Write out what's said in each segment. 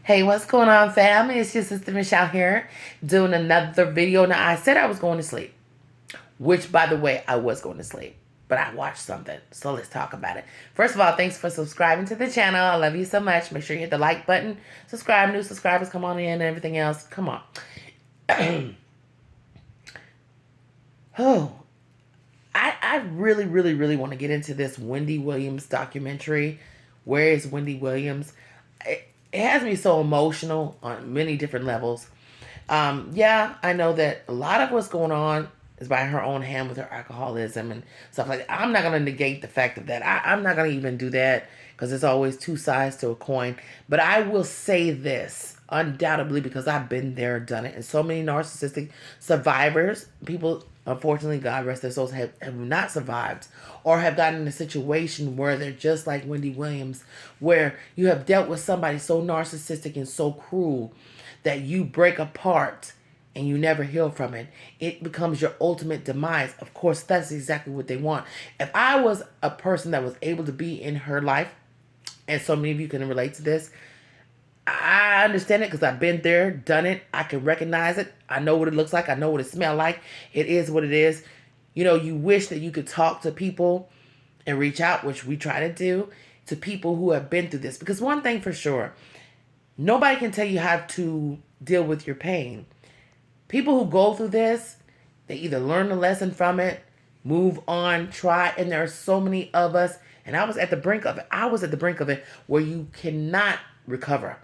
Hey, what's going on, fam? It's your sister Michelle here, doing another video. Now, I said I was going to sleep, which, by the way, I was going to sleep, but I watched something, so let's talk about it. First of all, thanks for subscribing to the channel. I love you so much. Make sure you hit the like button, subscribe, new subscribers come on in, and everything else. Come on. Oh, I really, really, really want to get into this Wendy Williams documentary. Where is Wendy Williams? It has me so emotional on many different levels. Yeah, I know that a lot of what's going on is by her own hand with her alcoholism and stuff like that. I'm not going to negate the fact of that. I'm not going to even do that because there's always two sides to a coin. But I will say this undoubtedly because I've been there, done it, and so many narcissistic survivors, people, unfortunately, God rest their souls, have not survived or have gotten in a situation where they're just like Wendy Williams, where you have dealt with somebody so narcissistic and so cruel that you break apart and you never heal from it. It becomes your ultimate demise. Of course, that's exactly what they want. If I was a person that was able to be in her life, and so many of you can relate to this, I understand it because I've been there, done it. I can recognize it. I know what it looks like. I know what it smells like. It is what it is. You know, you wish that you could talk to people and reach out, which we try to do, to people who have been through this. Because one thing for sure, nobody can tell you how to deal with your pain. People who go through this, they either learn the lesson from it, move on, try, and there are so many of us, and I was at the brink of it. I was at the brink of it where you cannot recover.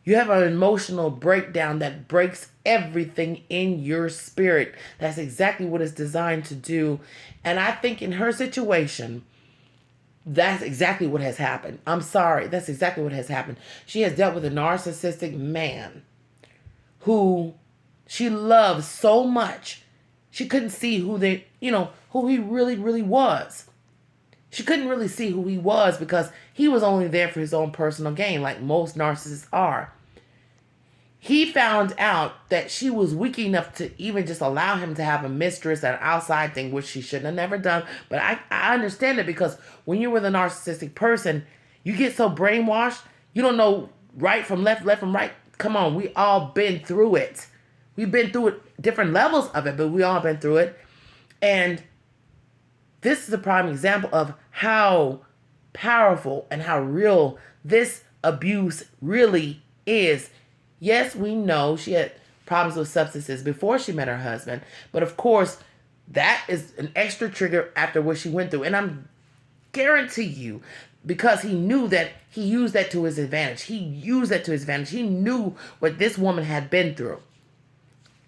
You have an emotional breakdown that breaks everything in your spirit. That's exactly what it's designed to do. And I think in her situation, that's exactly what has happened. I'm sorry. That's exactly what has happened. She has dealt with a narcissistic man who she loves so much. She couldn't see who he really, really was. She couldn't really see who he was because he was only there for his own personal gain, like most narcissists are. He found out that she was weak enough to even just allow him to have a mistress, an outside thing, which she shouldn't have never done. But I understand it because when you're with a narcissistic person, you get so brainwashed, you don't know right from left, left from right. Come on, we all been through it. We've been through it, different levels of it, but we all been through it. And this is a prime example of how powerful and how real this abuse really is. Yes, we know she had problems with substances before she met her husband, but of course, that is an extra trigger after what she went through. And I'm guarantee you, because he knew that he used that to his advantage. He used that to his advantage. He knew what this woman had been through,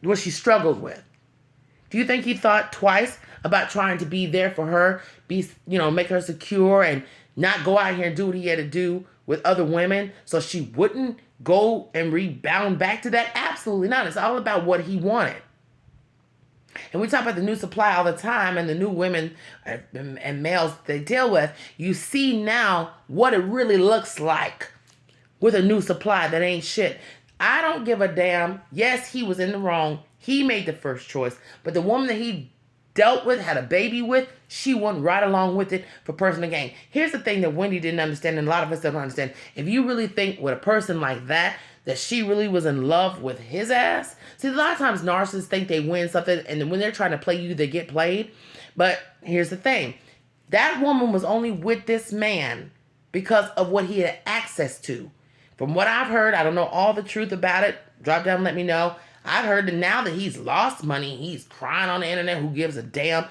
what she struggled with. Do you think he thought twice about trying to be there for her, make her secure and not go out here and do what he had to do with other women so she wouldn't go and rebound back to that? Absolutely not. It's all about what he wanted. And we talk about the new supply all the time and the new women and males they deal with. You see now what it really looks like with a new supply that ain't shit. I don't give a damn. Yes, he was in the wrong. He made the first choice. But the woman that he dealt with, had a baby with, she went right along with it for personal gain. Here's the thing that Wendy didn't understand, and a lot of us don't understand. If you really think with a person like that she really was in love with his ass. See, a lot of times narcissists think they win something, and then when they're trying to play you, they get played. But here's the thing. That woman was only with this man because of what he had access to. From what I've heard, I don't know all the truth about it. Drop down and let me know. I've heard that now that he's lost money, he's crying on the internet, who gives a damn.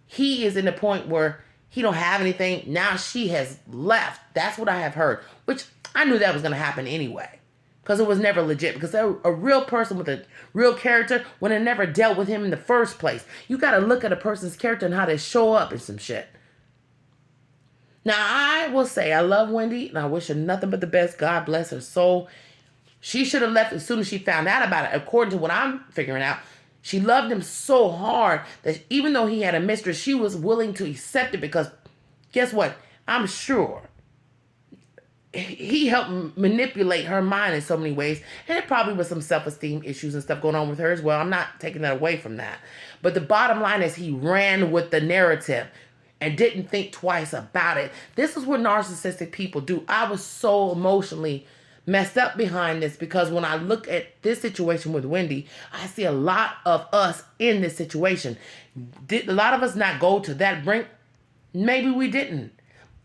He is in the point where he don't have anything. Now she has left. That's what I have heard, which I knew that was going to happen anyway because it was never legit, because a real person with a real character would have never dealt with him in the first place. You got to look at a person's character and how they show up and some shit. Now, I will say I love Wendy, and I wish her nothing but the best. God bless her soul. She should have left as soon as she found out about it. According to what I'm figuring out, she loved him so hard that even though he had a mistress, she was willing to accept it because guess what? I'm sure he helped manipulate her mind in so many ways. And it probably was some self-esteem issues and stuff going on with her as well. I'm not taking that away from that. But the bottom line is he ran with the narrative and didn't think twice about it. This is what narcissistic people do. I was so emotionally messed up behind this, because when I look at this situation with Wendy, I see a lot of us in this situation. Did a lot of us not go to that brink? Maybe we didn't.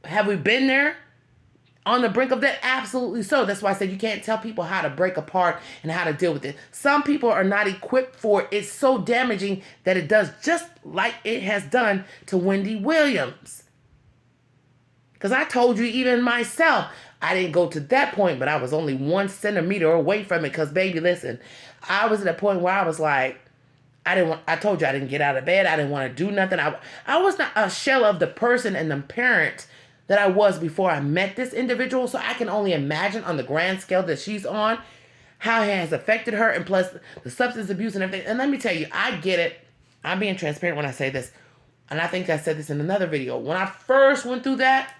Have we been there? On the brink of that? Absolutely so. That's why I said you can't tell people how to break apart and how to deal with it. Some people are not equipped for it. It's so damaging that it does, just like it has done to Wendy Williams. Because I told you, even myself, I didn't go to that point, but I was only 1 centimeter away from it. Because, baby, listen, I was at a point where I was like, I told you I didn't get out of bed. I didn't want to do nothing. I was not a shell of the person and the parent that I was before I met this individual. So I can only imagine on the grand scale that she's on, how it has affected her, and plus the substance abuse and everything. And let me tell you, I get it. I'm being transparent when I say this. And I think I said this in another video. When I first went through that,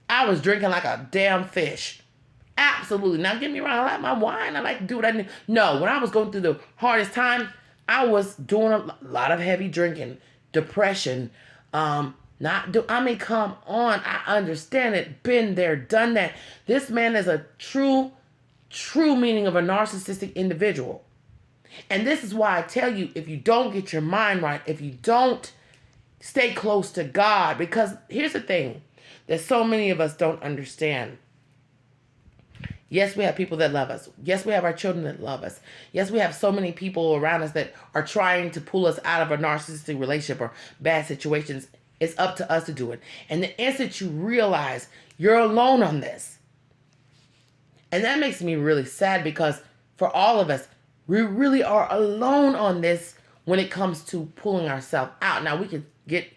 I was drinking like a damn fish. Absolutely. Now, get me wrong. I like my wine. I like to do what I need. No, when I was going through the hardest time, I was doing a lot of heavy drinking, depression, come on. I understand it. Been there, done that. This man is a true meaning of a narcissistic individual. And this is why I tell you, if you don't get your mind right, if you don't stay close to God, because here's the thing that so many of us don't understand. Yes, we have people that love us. Yes, we have our children that love us. Yes, we have so many people around us that are trying to pull us out of a narcissistic relationship or bad situations. It's up to us to do it. And the instant you realize you're alone on this, and that makes me really sad, because for all of us, we really are alone on this when it comes to pulling ourselves out. Now, we can get,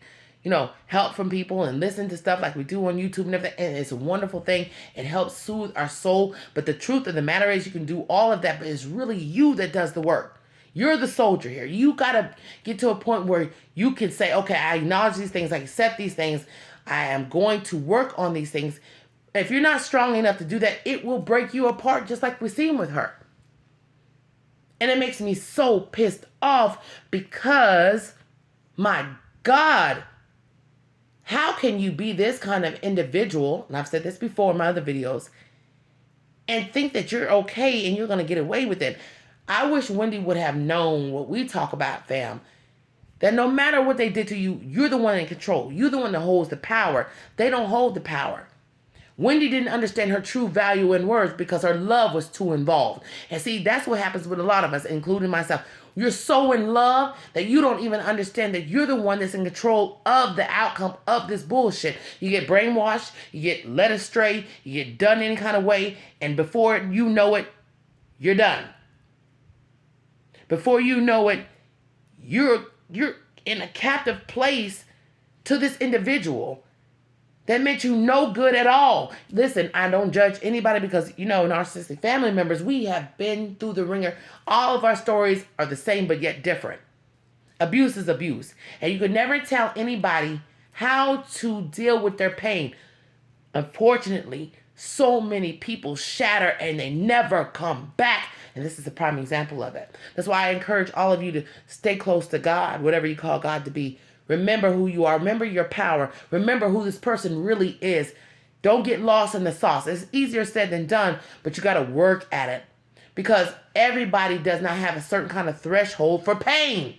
help from people and listen to stuff like we do on YouTube and everything. And it's a wonderful thing. It helps soothe our soul. But the truth of the matter is, you can do all of that, but it's really you that does the work. You're the soldier here. You got to get to a point where you can say, okay, I acknowledge these things. I accept these things. I am going to work on these things. If you're not strong enough to do that, it will break you apart, just like we've seen with her. And it makes me so pissed off, because, my God, how can you be this kind of individual, and I've said this before in my other videos, and think that you're okay and you're going to get away with it? I wish Wendy would have known what we talk about, fam. That no matter what they did to you, you're the one in control. You're the one that holds the power. They don't hold the power. Wendy didn't understand her true value in words because her love was too involved. And see, that's what happens with a lot of us, including myself. You're so in love that you don't even understand that you're the one that's in control of the outcome of this bullshit. You get brainwashed, you get led astray, you get done any kind of way, and before you know it, you're done. Before you know it, you're in a captive place to this individual that meant you no good at all. Listen, I don't judge anybody, because, narcissistic family members, we have been through the ringer. All of our stories are the same, but yet different. Abuse is abuse. And you could never tell anybody how to deal with their pain. Unfortunately, so many people shatter and they never come back. And this is a prime example of it. That's why I encourage all of you to stay close to God, whatever you call God to be. Remember who you are. Remember your power. Remember who this person really is. Don't get lost in the sauce. It's easier said than done, but you got to work at it, because everybody does not have a certain kind of threshold for pain.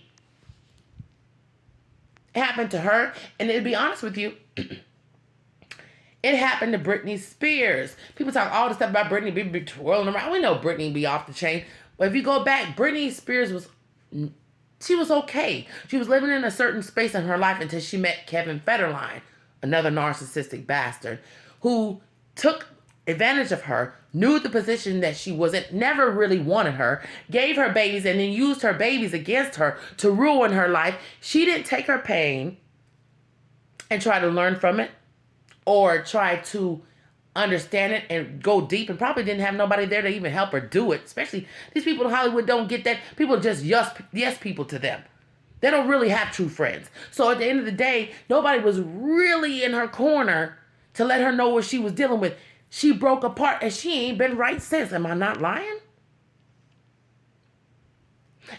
It happened to her, and to be honest with you, it happened to Britney Spears. People talk all this stuff about Britney be twirling around. We know Britney be off the chain. But if you go back, Britney Spears was okay. She was living in a certain space in her life until she met Kevin Federline, another narcissistic bastard, who took advantage of her, knew the position that she was in, never really wanted her, gave her babies, and then used her babies against her to ruin her life. She didn't take her pain and try to learn from it, or try to understand it and go deep, and probably didn't have nobody there to even help her do it. Especially these people in Hollywood don't get that. People just yes people to them. They don't really have true friends. So at the end of the day, nobody was really in her corner to let her know what she was dealing with. She broke apart, and she ain't been right since. Am I not lying?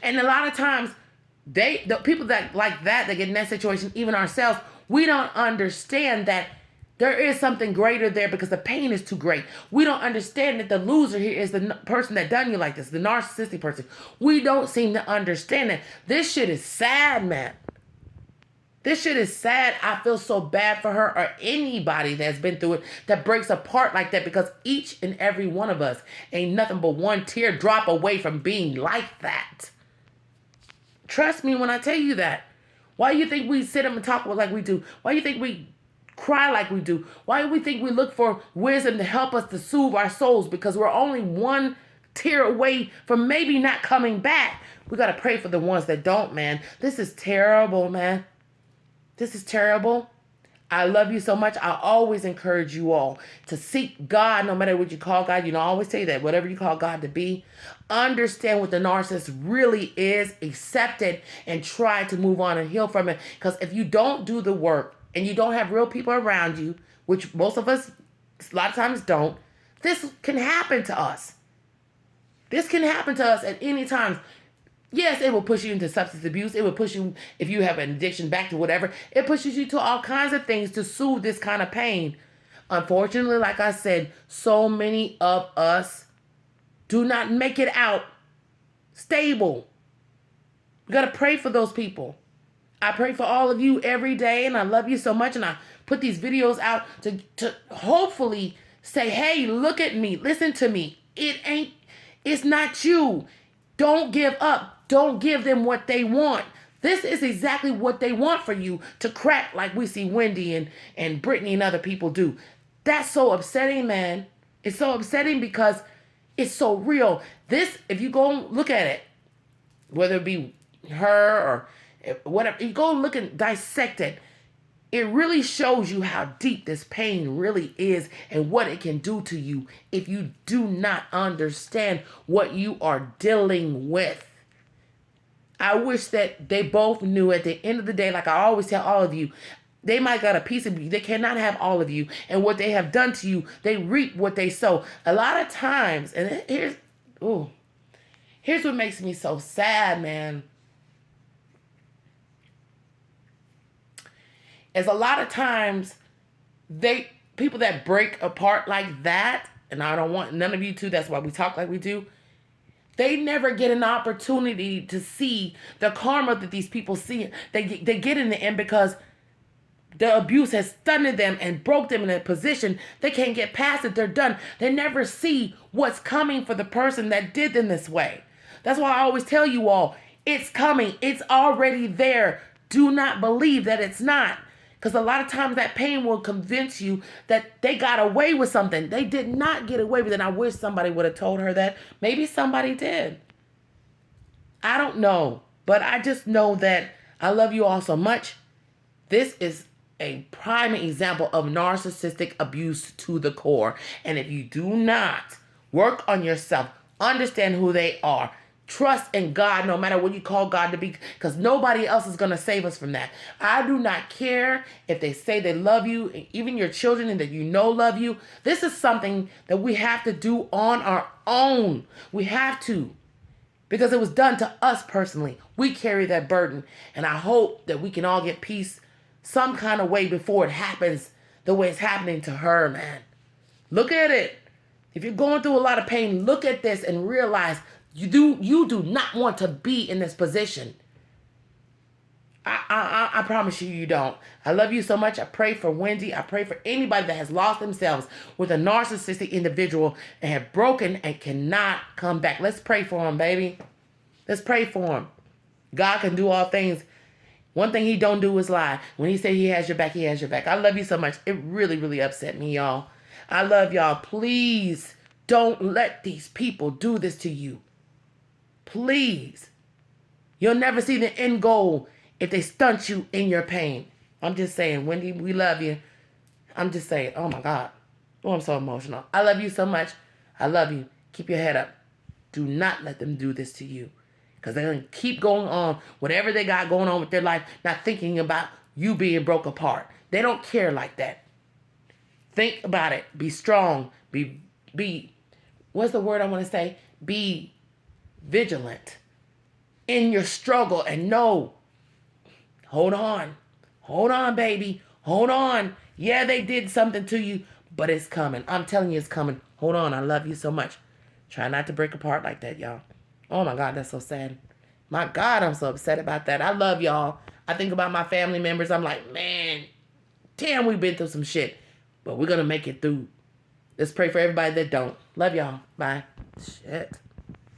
And a lot of times, the people that get in that situation, even ourselves, we don't understand that There is something greater there because the pain is too great. We don't understand that the loser here is the person that done you like this, the narcissistic person. We don't seem to understand that. This shit is sad, man. This shit is sad. I feel so bad for her or anybody that's been through it that breaks apart like that, because each and every one of us ain't nothing but one teardrop away from being like that. Trust me when I tell you that. Why do you think we sit up and talk like we do? Why do you think we cry like we do? Why do we think we look for wisdom to help us to soothe our souls? Because we're only one tear away from maybe not coming back. We got to pray for the ones that don't, man. This is terrible, man. This is terrible. I love you so much. I always encourage you all to seek God, no matter what you call God. You know, I always say that, whatever you call God to be, understand what the narcissist really is, accept it, and try to move on and heal from it. Because if you don't do the work and you don't have real people around you, which most of us a lot of times don't, this can happen to us. This can happen to us at any time. Yes, it will push you into substance abuse. It will push you, if you have an addiction, back to whatever. It pushes you to all kinds of things to soothe this kind of pain. Unfortunately, like I said, so many of us do not make it out stable. We got to pray for those people. I pray for all of you every day, and I love you so much. And I put these videos out to hopefully say, hey, look at me. Listen to me. It's not you. Don't give up. Don't give them what they want. This is exactly what they want for you, to crack like we see Wendy and Brittany and other people do. That's so upsetting, man. It's so upsetting because it's so real. This, if you go and look at it, whether it be her or whatever, you go and look and dissect it, it really shows you how deep this pain really is and what it can do to you if you do not understand what you are dealing with. I wish that they both knew at the end of the day, like I always tell all of you, they might got a piece of you. They cannot have all of you. And what they have done to you, they reap what they sow. A lot of times, and here's what makes me so sad, man. Is a lot of times people that break apart like that, and I don't want none of you to, that's why we talk like we do, they never get an opportunity to see the karma that these people see. They get in the end because the abuse has stunned them and broke them in a position they can't get past it. They're done. They never see what's coming for the person that did them this way. That's why I always tell you all, it's coming. It's already there. Do not believe that it's not. Because a lot of times that pain will convince you that they got away with something. They did not get away with it. And I wish somebody would have told her that. Maybe somebody did. I don't know. But I just know that I love you all so much. This is a prime example of narcissistic abuse to the core. And if you do not work on yourself, understand who they are, trust in God, no matter what you call God to be, because nobody else is going to save us from that. I do not care if they say they love you, even your children and that you know love you. This is something that we have to do on our own. We have to, because it was done to us personally. We carry that burden, and I hope that we can all get peace some kind of way before it happens the way it's happening to her, man. Look at it. If you're going through a lot of pain, look at this and realize you do not want to be in this position. I promise you don't. I love you so much. I pray for Wendy. I pray for anybody that has lost themselves with a narcissistic individual and have broken and cannot come back. Let's pray for them, baby. Let's pray for them. God can do all things. One thing he don't do is lie. When he said he has your back, he has your back. I love you so much. It really, really upset me, y'all. I love y'all. Please don't let these people do this to you. Please. You'll never see the end goal if they stunt you in your pain. I'm just saying, Wendy, we love you. I'm just saying, oh my God. Oh, I'm so emotional. I love you so much. I love you. Keep your head up. Do not let them do this to you. Because they're going to keep going on, whatever they got going on with their life, not thinking about you being broke apart. They don't care like that. Think about it. Be strong. Be what's the word I want to say? Be vigilant in your struggle and know, hold on, baby, Hold on. Yeah, they did something to you, but it's coming. I'm telling you, it's coming. Hold on. I love you so much. Try not to break apart like that, y'all. Oh my God, that's so sad. My God, I'm so upset about that. I love y'all. I think about my family members. I'm like, man, damn, we've been through some shit, but we're going to make it through. Let's pray for everybody that don't. Love y'all. Bye. Shit.